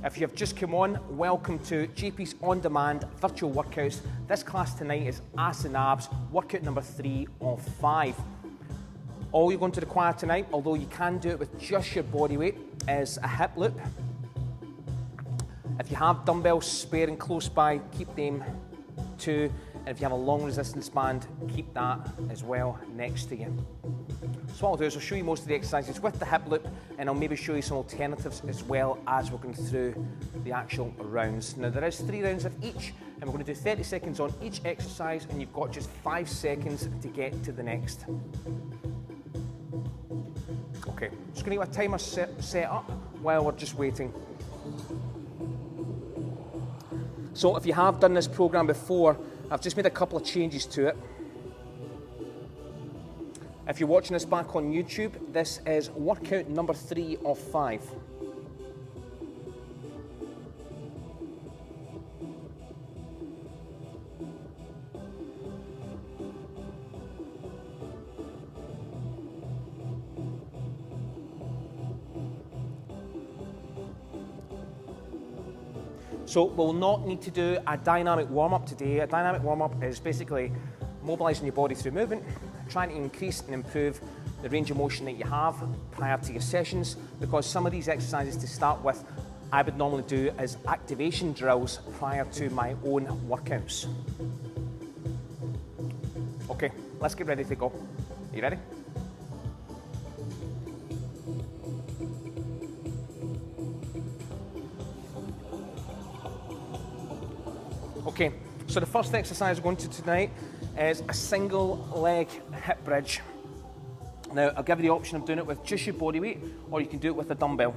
If you have just come on, welcome to JP's On Demand Virtual Workouts. This class tonight is Ass and Abs, workout number 3 of 5. All you're going to require tonight, although you can do it with just your body weight, is a hip loop. If you have dumbbells spare and close by, keep them too. And if you have a long resistance band, keep that as well next to you. So what I'll do is I'll show you most of the exercises with the hip loop, and I'll maybe show you some alternatives as well as we're going through the actual rounds. Now there is 3 rounds of each, and we're going to do 30 seconds on each exercise, and you've got just 5 seconds to get to the next. Okay, just going to get a timer set up while we're just waiting. So if you have done this program before, I've just made a couple of changes to it. If you're watching this back on YouTube, this is workout number 3 of 5. So we'll not need to do a dynamic warm-up today. A dynamic warm-up is basically mobilising your body through movement, trying to increase and improve the range of motion that you have prior to your sessions, because some of these exercises to start with, I would normally do as activation drills prior to my own workouts. Okay, let's get ready to go. Are you ready? Okay, so the first exercise we're going to tonight is a single leg hip bridge. Now, I'll give you the option of doing it with just your body weight, or you can do it with a dumbbell.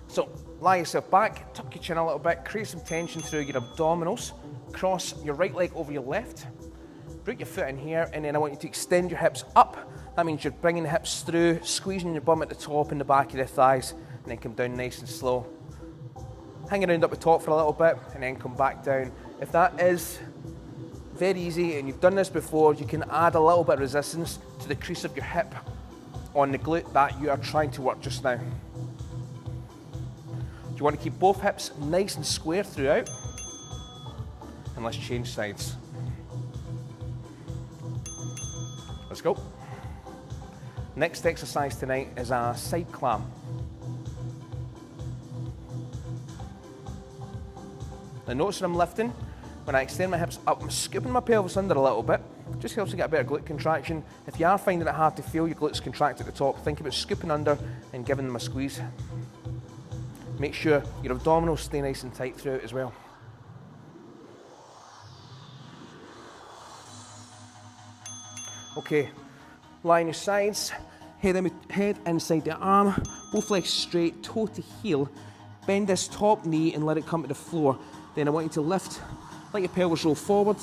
So, lie yourself back, tuck your chin a little bit, create some tension through your abdominals, cross your right leg over your left, root your foot in here, and then I want you to extend your hips up. That means you're bringing the hips through, squeezing your bum at the top and the back of the thighs, and then come down nice and slow. Hang around up the top for a little bit, and then come back down. If that is very easy and you've done this before, you can add a little bit of resistance to the crease of your hip on the glute that you are trying to work just now. You want to keep both hips nice and square throughout. And let's change sides. Let's go. Next exercise tonight is a side clam. Now notice that I'm lifting. When I extend my hips up, I'm scooping my pelvis under a little bit. Just helps to get a better glute contraction. If you are finding it hard to feel your glutes contract at the top, think about scooping under and giving them a squeeze. Make sure your abdominals stay nice and tight throughout as well. Okay, lie on your sides, head inside the arm, both legs straight, toe to heel. Bend this top knee and let it come to the floor. Then I want you to lift, let your pelvis roll forward,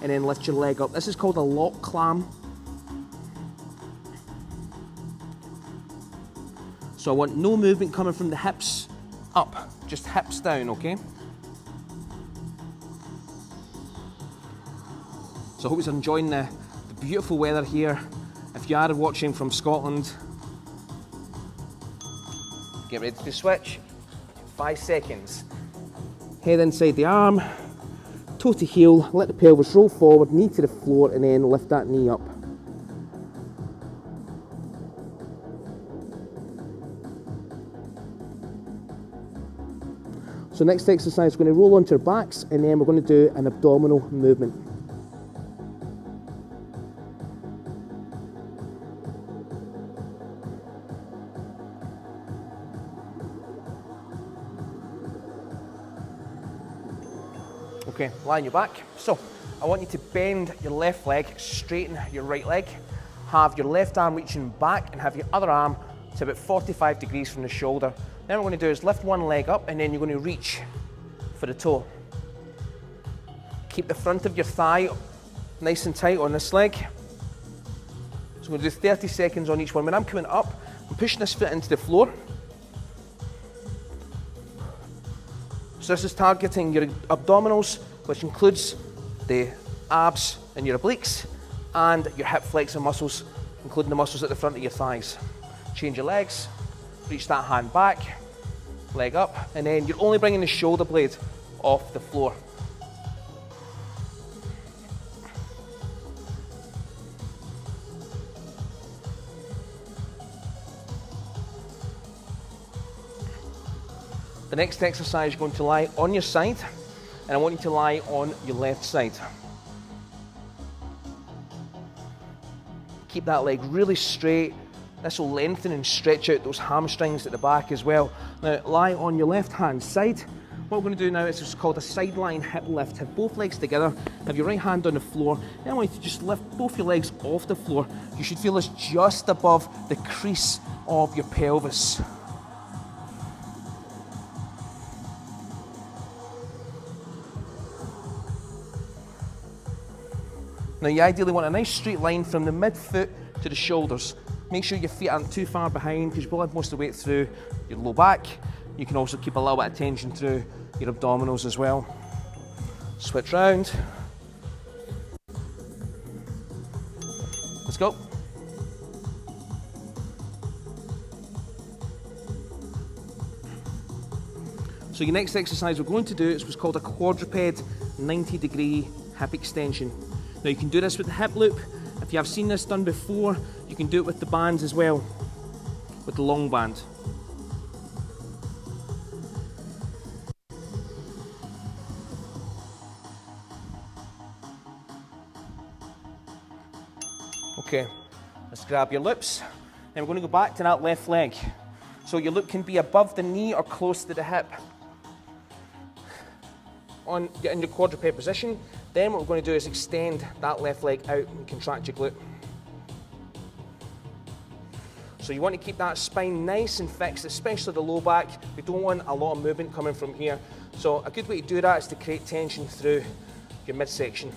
and then lift your leg up. This is called a lock clam. So I want no movement coming from the hips up, just hips down, okay? So I hope you're enjoying the beautiful weather here. If you are watching from Scotland, get ready to switch. 5 seconds. Head inside the arm, toe to heel, let the pelvis roll forward, knee to the floor, and then lift that knee up. So next exercise, we're going to roll onto our backs, and then we're going to do an abdominal movement. Okay, lie on your back. So, I want you to bend your left leg, straighten your right leg, have your left arm reaching back and have your other arm to about 45 degrees from the shoulder. Then what we're going to do is lift one leg up and then you're going to reach for the toe. Keep the front of your thigh nice and tight on this leg. So we're going to do 30 seconds on each one. When I'm coming up, I'm pushing this foot into the floor. So this is targeting your abdominals, which includes the abs and your obliques, and your hip flexor muscles, including the muscles at the front of your thighs. Change your legs, reach that hand back, leg up, and then you're only bringing the shoulder blade off the floor. The next exercise, you're going to lie on your side, and I want you to lie on your left side. Keep that leg really straight. This will lengthen and stretch out those hamstrings at the back as well. Now, lie on your left-hand side. What we're going to do now is what's called a sideline hip lift. Have both legs together, have your right hand on the floor. Then I want you to just lift both your legs off the floor. You should feel this just above the crease of your pelvis. Now you ideally want a nice straight line from the midfoot to the shoulders. Make sure your feet aren't too far behind because you will have most of the weight through your low back. You can also keep a little bit of tension through your abdominals as well. Switch round. Let's go. So your next exercise we're going to do is what's called a quadruped 90-degree hip extension. Now you can do this with the hip loop. If you have seen this done before, you can do it with the bands as well, with the long band. Okay, let's grab your loops. Then we're going to go back to that left leg. So your loop can be above the knee or close to the hip. Get in your quadruped position. Then what we're going to do is extend that left leg out and contract your glute. So you want to keep that spine nice and fixed, especially the low back. We don't want a lot of movement coming from here. So a good way to do that is to create tension through your midsection.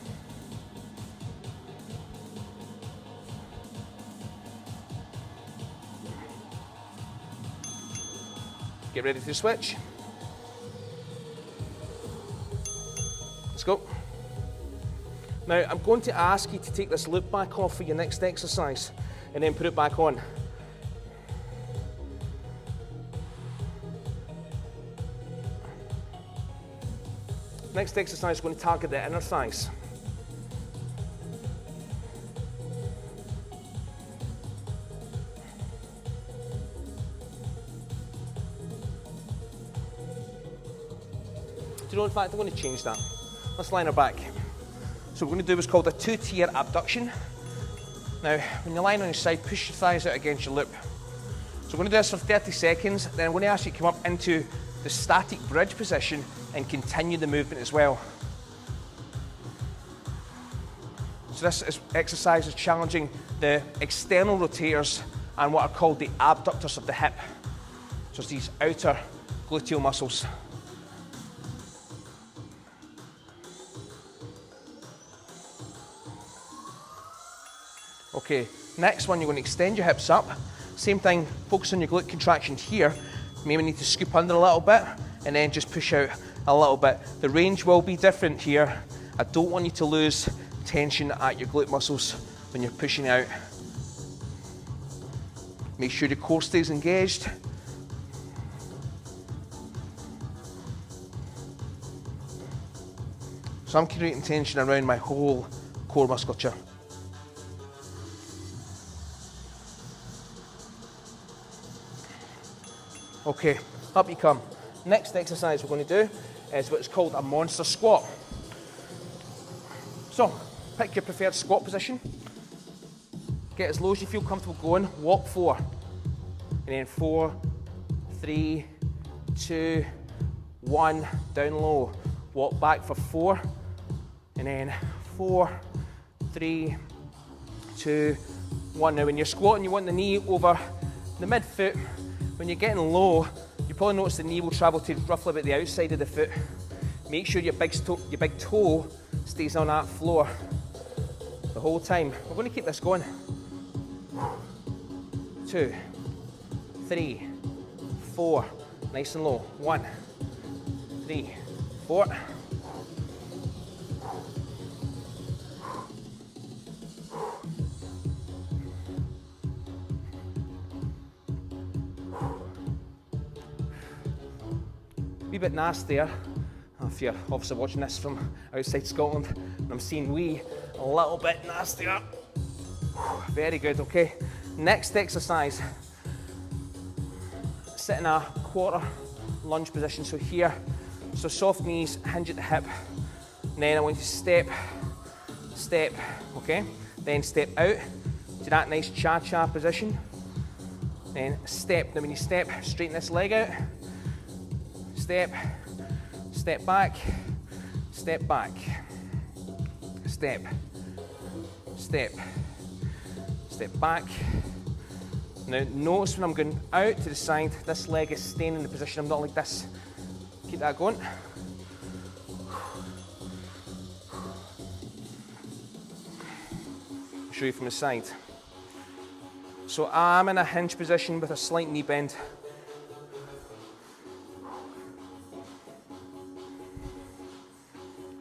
Get ready to switch. Let's go. Now I'm going to ask you to take this loop back off for your next exercise and then put it back on. Next exercise is going to target the inner thighs. Do you know, in fact, I'm going to change that. Let's line our back. So what we're going to do what's called a two-tier abduction. Now, when you're lying on your side, push your thighs out against your loop. So we're going to do this for 30 seconds, then I'm going to ask you to come up into the static bridge position and continue the movement as well. So this exercise is challenging the external rotators and what are called the abductors of the hip. So it's these outer gluteal muscles. Okay, next one, you're going to extend your hips up. Same thing, focus on your glute contractions here. Maybe need to scoop under a little bit and then just push out a little bit. The range will be different here. I don't want you to lose tension at your glute muscles when you're pushing out. Make sure your core stays engaged. So I'm creating tension around my whole core musculature. Okay, up you come. Next exercise we're going to do is what's called a monster squat. So, pick your preferred squat position. Get as low as you feel comfortable going. Walk 4. And then 4, 3, 2, 1, down low. Walk back for 4. And then 4, 3, 2, 1. Now when you're squatting, you want the knee over the midfoot. When you're getting low, you probably notice the knee will travel to roughly about the outside of the foot. Make sure your big toe stays on that floor the whole time. We're going to keep this going. 2, 3, 4. Nice and low. 1, 3, 4. wee bit nastier. If you're obviously watching this from outside Scotland, and I'm seeing wee a little bit nastier. Very good, okay. Next exercise, sit in a quarter lunge position. So here, so soft knees, hinge at the hip. And then I want you to step, step, okay? Then step out to that nice cha-cha position. Then step, now when you step, straighten this leg out. Step, step back, step back, step, step, step back. Now notice when I'm going out to the side, this leg is staying in the position. I'm not like this. Keep that going. I'll show you from the side. So I'm in a hinge position with a slight knee bend.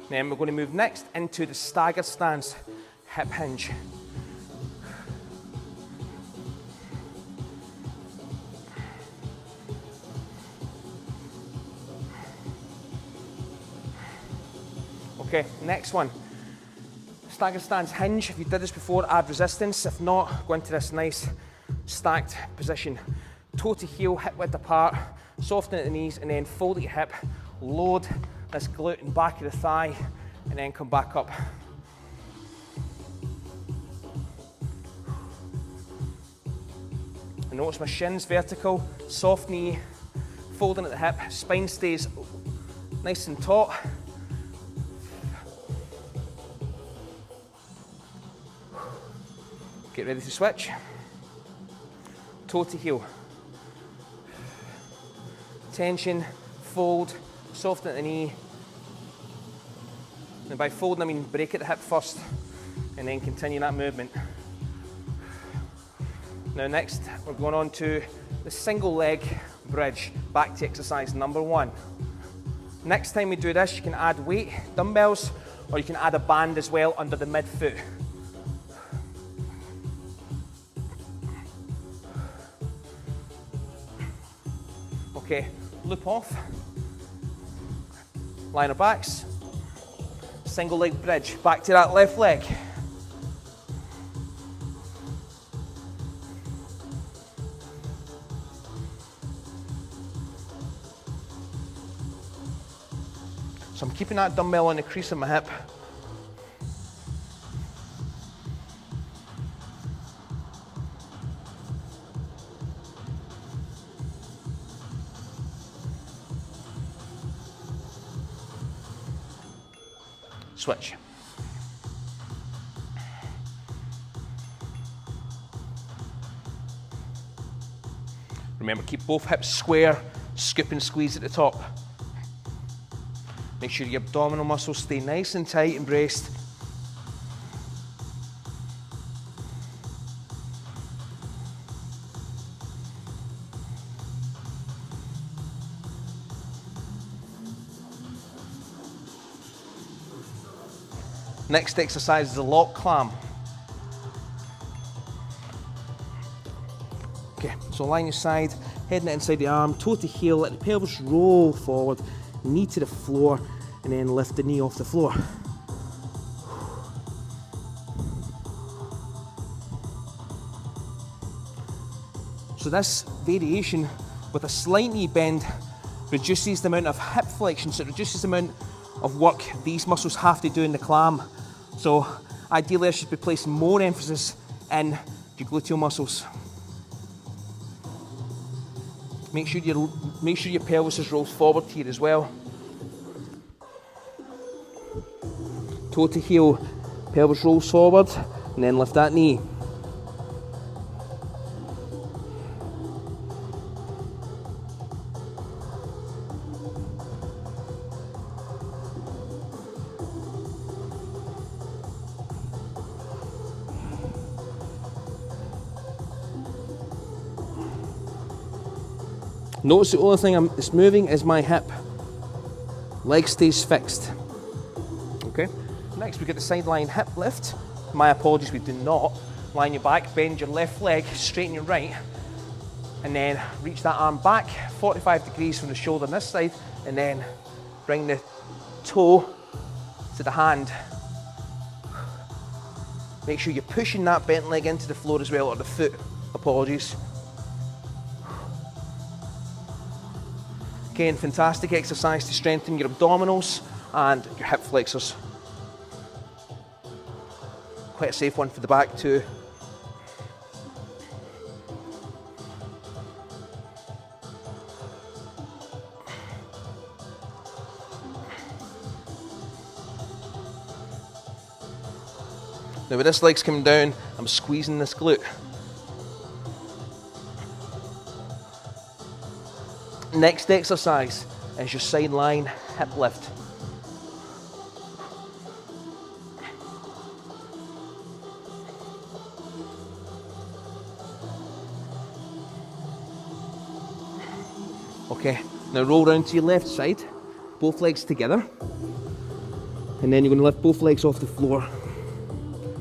Then we're going to move next into the staggered stance, hip hinge. Okay, next one. Staggered stance hinge. If you did this before, add resistance. If not, go into this nice stacked position. Toe to heel, hip width apart, soften at the knees, and then fold at your hip, load this glute and back of the thigh, and then come back up. And notice my shins vertical, soft knee, folding at the hip, spine stays nice and taut. Get ready to switch. Toe to heel. Tension, fold, soften at the knee. And by folding, I mean break at the hip first, and then continue that movement. Now next, we're going on to the single leg bridge, back to exercise number 1. Next time we do this, you can add weight, dumbbells, or you can add a band as well under the midfoot. Okay, loop off, line our backs, single leg bridge, back to that left leg. So I'm keeping that dumbbell on the crease of my hip. Switch. Remember, keep both hips square, scoop and squeeze at the top. Make sure your abdominal muscles stay nice and tight and braced. Next exercise is a lock clamp. Okay, so line your side, heading it inside the arm, toe to heel, let the pelvis roll forward, knee to the floor, and then lift the knee off the floor. So this variation with a slight knee bend reduces the amount of hip flexion, so it reduces the amount of work these muscles have to do in the clam. So ideally I should be placing more emphasis in your gluteal muscles. Make sure your pelvis is rolled forward here as well. Toe to heel, pelvis rolls forward, and then lift that knee. Notice the only thing that's moving is my hip. Leg stays fixed. Okay. Next we get the sideline hip lift. My apologies, we do not. Line your back, bend your left leg, straighten your right, and then reach that arm back 45 degrees from the shoulder on this side, and then bring the toe to the hand. Make sure you're pushing that bent leg into the floor as well, or the foot, apologies. Again, fantastic exercise to strengthen your abdominals and your hip flexors. Quite a safe one for the back too. Now with this leg's coming down, I'm squeezing this glute. Next exercise is your sideline hip lift. Okay, now roll round to your left side, both legs together, and then you're going to lift both legs off the floor.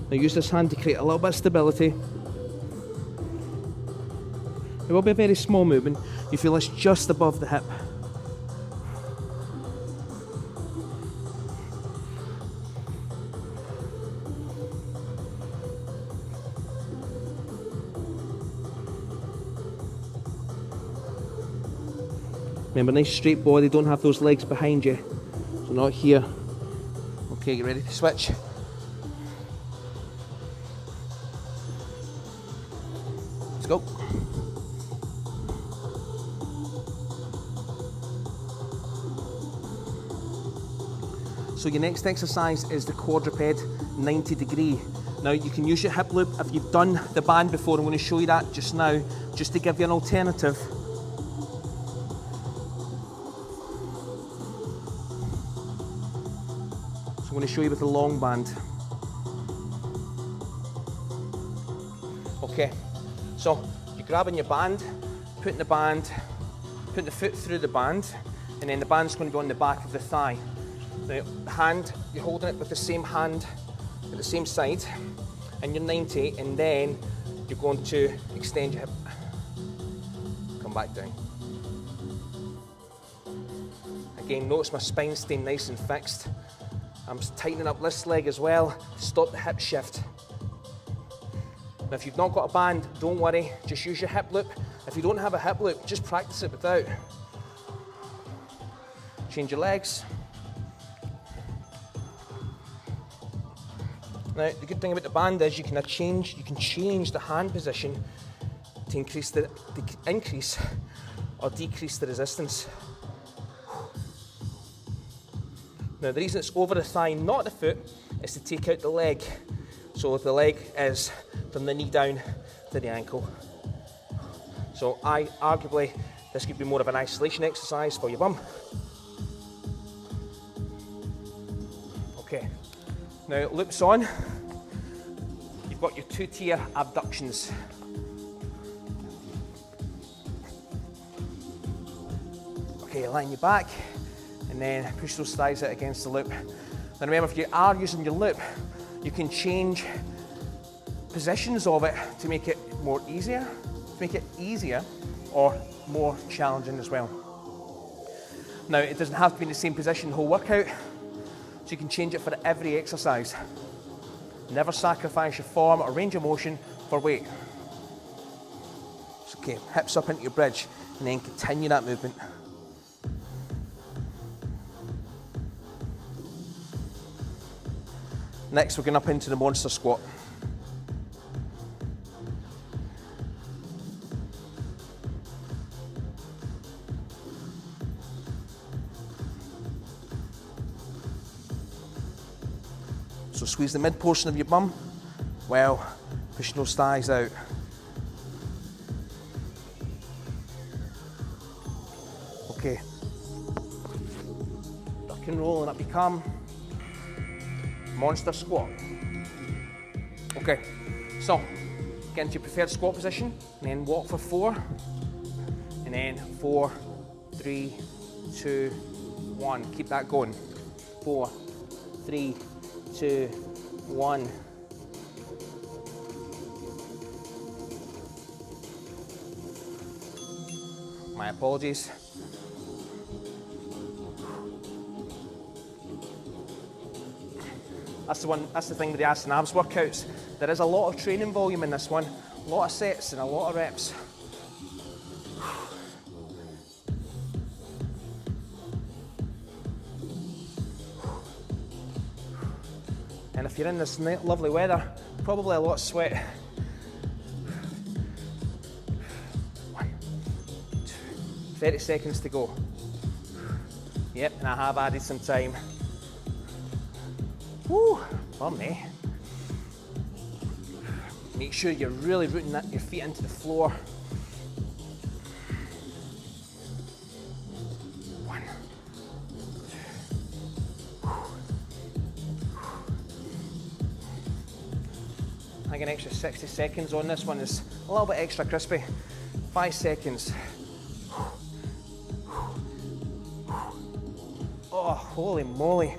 Now use this hand to create a little bit of stability. It will be a very small movement. You feel it's just above the hip. Remember, nice straight body, don't have those legs behind you. So not here. Okay, you ready to switch? Let's go. So your next exercise is the quadruped 90 degree. Now you can use your hip loop if you've done the band before. I'm going to show you that just now, just to give you an alternative. So I'm going to show you with the long band. Okay, so you're grabbing your band, putting the foot through the band, and then the band's going to be on the back of the thigh. Now, the hand, you're holding it with the same hand at the same side, and you're 90, and then you're going to extend your hip. Come back down. Again, notice my spine staying nice and fixed. I'm tightening up this leg as well to stop the hip shift. Now, if you've not got a band, don't worry, just use your hip loop. If you don't have a hip loop, just practice it without. Change your legs. Now, the good thing about the band is you can change the hand position to increase or decrease the resistance. Now, the reason it's over the thigh, not the foot, is to take out the leg. So the leg is from the knee down to the ankle. So arguably, this could be more of an isolation exercise for your bum. Okay, now loops on. You've got your two-tier abductions. Okay, line your back and then push those thighs out against the loop. Then remember, if you are using your loop, you can change positions of it to make it easier or more challenging as well. Now, it doesn't have to be in the same position the whole workout, so you can change it for every exercise. Never sacrifice your form or range of motion for weight. So, okay, hips up into your bridge and then continue that movement. Next, we're going up into the monster squat. So squeeze the mid portion of your bum while pushing those thighs out. Okay. Duck and roll and up you come. Monster squat. Okay, so get into your preferred squat position and then walk for 4. And then 4, 3, 2, 1. Keep that going. 4, 3, 2, 1. My apologies. That's the one. That's the thing with the ass and abs workouts. There is a lot of training volume in this one, a lot of sets and a lot of reps. And if you're in this lovely weather, probably a lot of sweat. 1, 2, 30 seconds to go. Yep, and I have added some time. Woo, bum, eh? Make sure you're really rooting your feet into the floor. 1, 2. I think an extra 60 seconds on this one is a little bit extra crispy. 5 seconds. Oh, holy moly.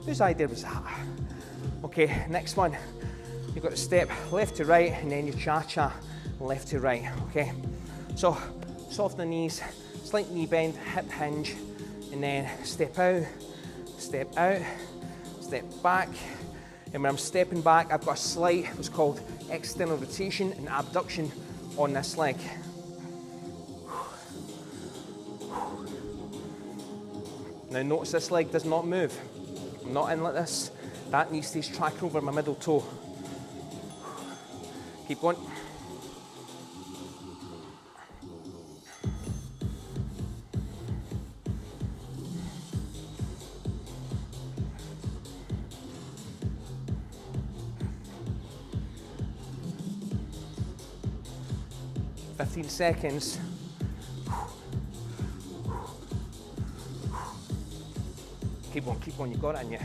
Whose idea was that? Okay, next one. You've got to step left to right and then you cha-cha left to right, okay? So, soften the knees, slight knee bend, hip hinge, and then step out, step back. And when I'm stepping back, I've got a slight, what's called external rotation and abduction on this leg. Now notice this leg does not move. I'm not in like this. That knee stays tracked over my middle toe. Keep going. "15 seconds. Keep going, you've got it in you.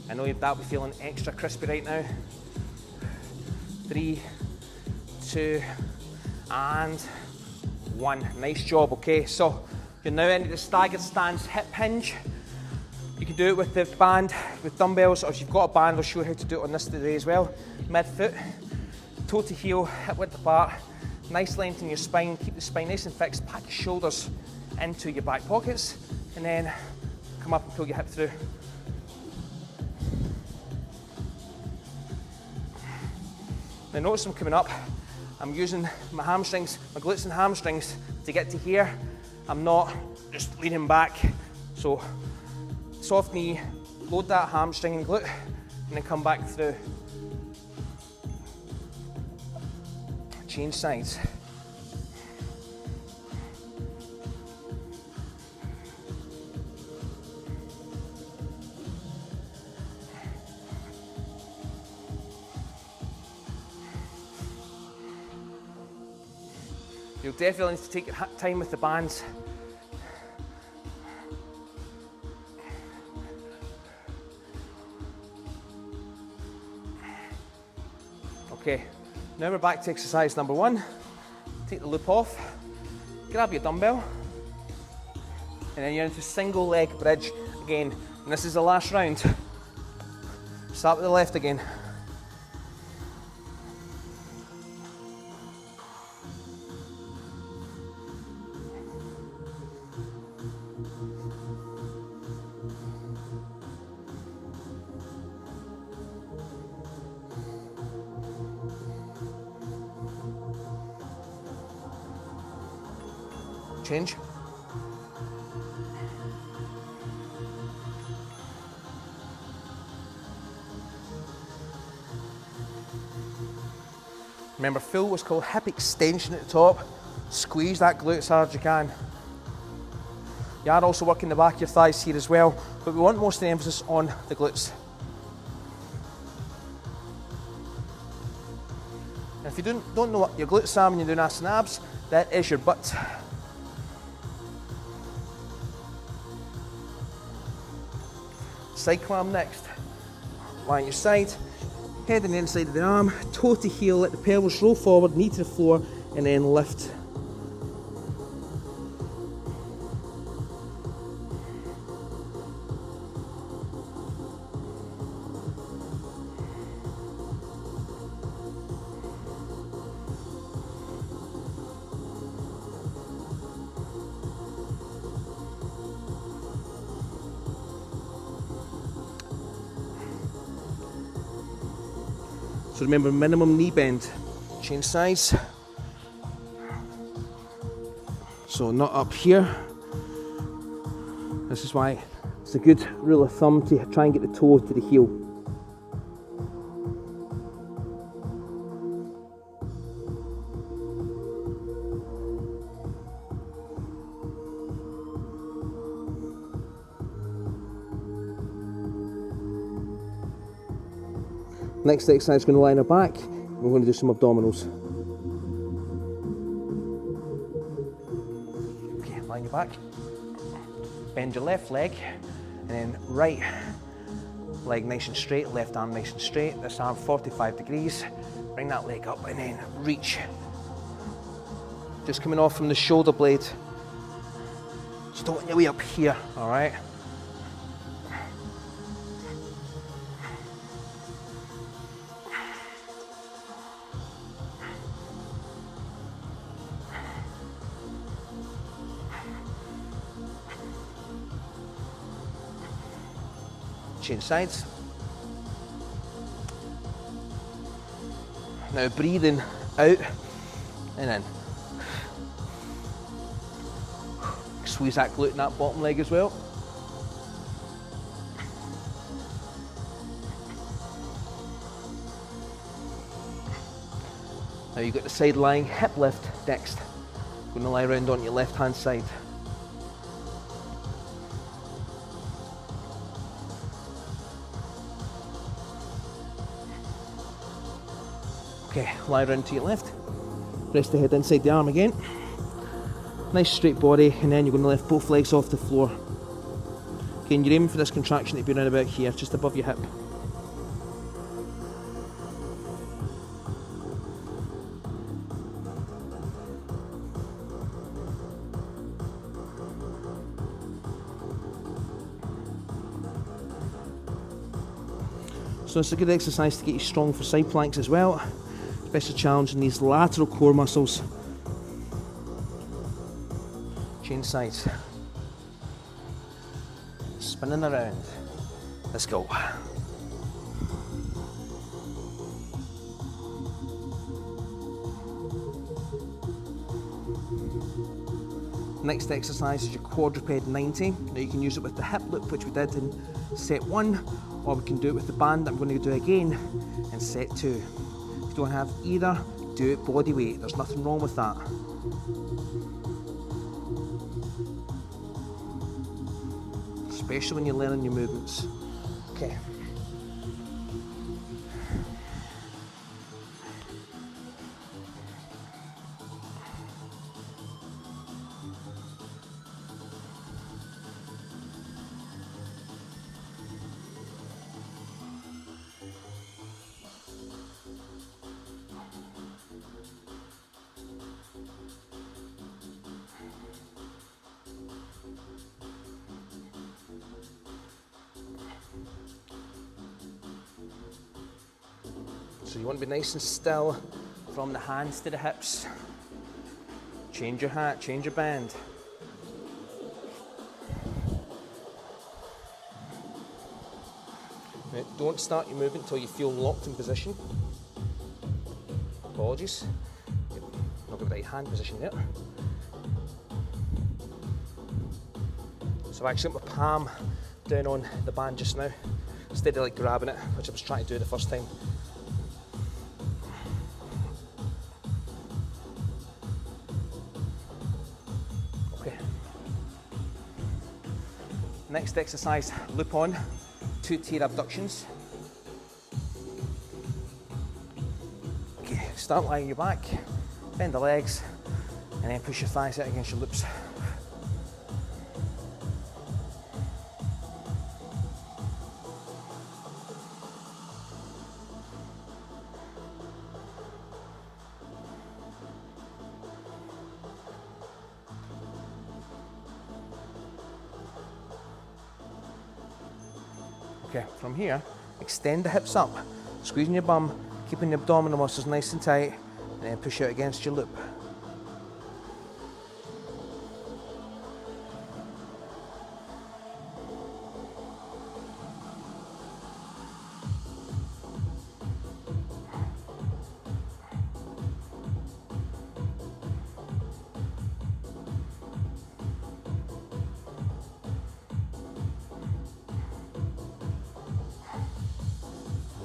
I know that'll be feeling extra crispy right now. 3, 2, and 1. Nice job, okay? So you're now into the staggered stance hip hinge. You can do it with the band, with dumbbells, or if you've got a band, I'll show you how to do it on this today as well. Mid-foot, toe to heel, hip width apart. Nice length in your spine, keep the spine nice and fixed, pack your shoulders into your back pockets, and then come up and pull your hip through. Now notice I'm coming up, I'm using my hamstrings, my glutes and hamstrings to get to here. I'm not just leaning back. So soft knee, load that hamstring and glute, and then come back through. Change sides. You'll definitely need to take your time with the bands. Okay, now we're back to exercise number 1. Take the loop off, grab your dumbbell, and then you're into single leg bridge again. And this is the last round. Start with the left again. Change. Remember, full what's called hip extension at the top. Squeeze that glute as hard as you can. You are also working the back of your thighs here as well, but we want most of the emphasis on the glutes. And if you don't know what your glutes are when you're doing ass and abs, that is your butt. Side climb next. Lie on your side, head on the inside of the arm, toe to heel, let the pelvis roll forward, knee to the floor, and then lift. So remember, minimum knee bend. Change sides. So not up here. This is why it's a good rule of thumb to try and get the toe to the heel. Next exercise is going to lie on our back. We're going to do some abdominals. Okay, lie on your back. Bend your left leg, and then right leg nice and straight, left arm nice and straight, this arm 45 degrees. Bring that leg up and then reach. Just coming off from the shoulder blade. Just don't want your way up here, all right? Change sides. Now breathing out and in. Squeeze that glute in that bottom leg as well. Now you've got the side lying hip lift next. Going to lie around on your left hand side. Okay, lie around to your left. Rest the head inside the arm again. Nice straight body, and then you're going to lift both legs off the floor. Okay, and you're aiming for this contraction to be around about here, just above your hip. So it's a good exercise to get you strong for side planks as well. Especially challenging these lateral core muscles. Change sides. Spinning around. Let's go. Next exercise is your quadruped 90. Now you can use it with the hip loop, which we did in set 1, or we can do it with the band that I'm going to do again in set 2. If you don't have either, do it body weight. There's nothing wrong with that. Especially when you're learning your movements. Okay. So you want to be nice and still from the hands to the hips. Change your hat, change your bend. Now, don't start your movement until you feel locked in position. Apologies. Not got the right hand position yet. So I actually put my palm down on the band just now, instead of like grabbing it, which I was trying to do the first time. Next exercise, loop on, 2-tier abductions. Okay, start lying on your back, bend the legs, and then push your thighs out against your loops. Okay, from here, extend the hips up, squeezing your bum, keeping the abdominal muscles nice and tight, and then push out against your loop.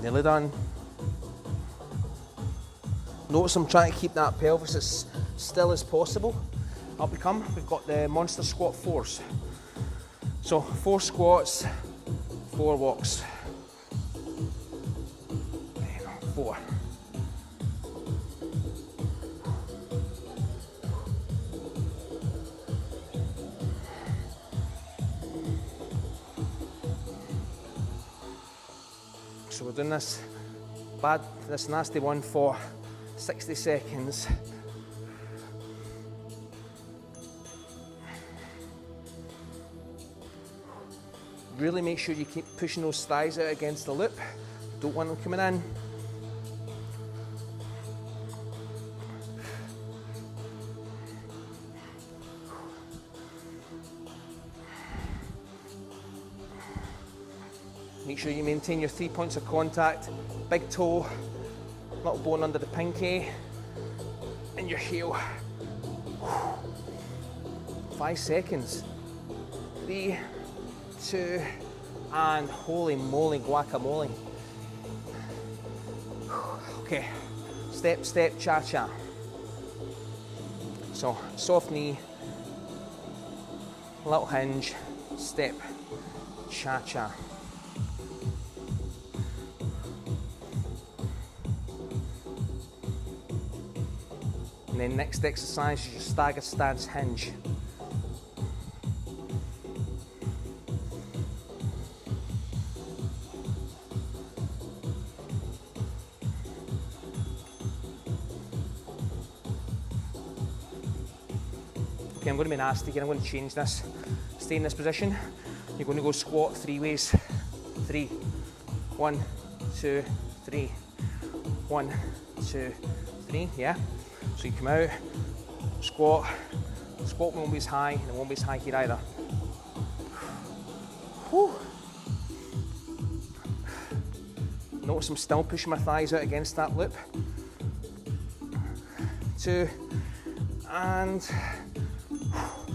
Nearly done. Notice I'm trying to keep that pelvis as still as possible. Up we come. We've got the monster squat 4s. So 4 squats, 4 walks. 4. So we're doing this nasty one for 60 seconds. Really make sure you keep pushing those thighs out against the loop. Don't want them coming in. Make sure you maintain your 3 points of contact. Big toe, little bone under the pinky, and your heel. 5 seconds. 3, 2, and holy moly guacamole. Okay, step, step, cha-cha. So, soft knee, little hinge, step, cha-cha. And then next exercise is your stagger stance hinge. Okay, I'm going to be nasty here. I'm going to change this. Stay in this position. You're going to go squat 3 ways. 3. 1, 2, 3. 1, 2, 3. Yeah? So you come out, squat. Squat won't be as high, and it won't be as high here either. Whew. Notice I'm still pushing my thighs out against that loop. 2, and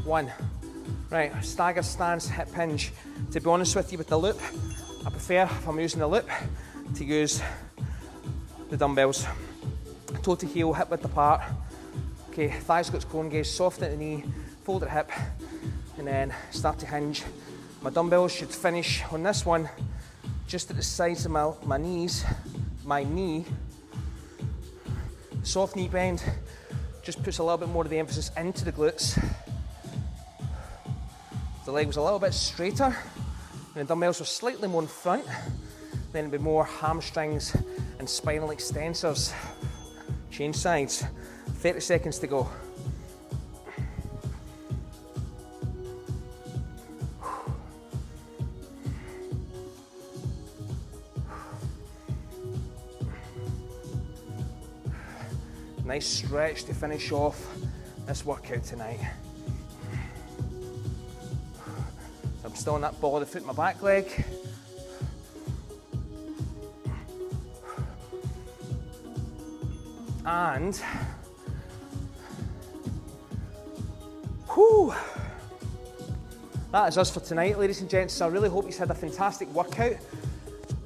1. Right, stagger stance, hip hinge. To be honest with you, with the loop, I prefer, if I'm using the loop, to use the dumbbells. Toe to heel, hip width apart. Okay, thighs, glutes, core engaged, soft at the knee, fold at hip, and then start to hinge. My dumbbells should finish on this one just at the sides of my knees, my knee. Soft knee bend just puts a little bit more of the emphasis into the glutes. If the leg was a little bit straighter, and the dumbbells were slightly more in front, then it'd be more hamstrings and spinal extensors. Change sides. 30 seconds to go. Nice stretch to finish off this workout tonight. So I'm still on that ball of the foot in my back leg. And whew, that is us for tonight, ladies and gents. So I really hope you've had a fantastic workout.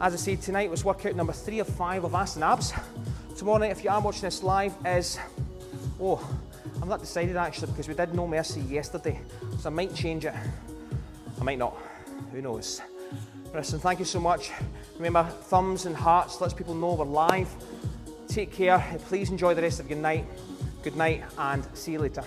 As I said, tonight was workout number 3 of 5 of Ass and Abs. Tomorrow night, if you are watching this live, is, I'm not decided actually, because we did No Mercy yesterday, so I might change it. I might not, who knows. Listen, thank you so much. Remember, thumbs and hearts lets people know we're live. Take care, please enjoy the rest of your night. Good night, and see you later.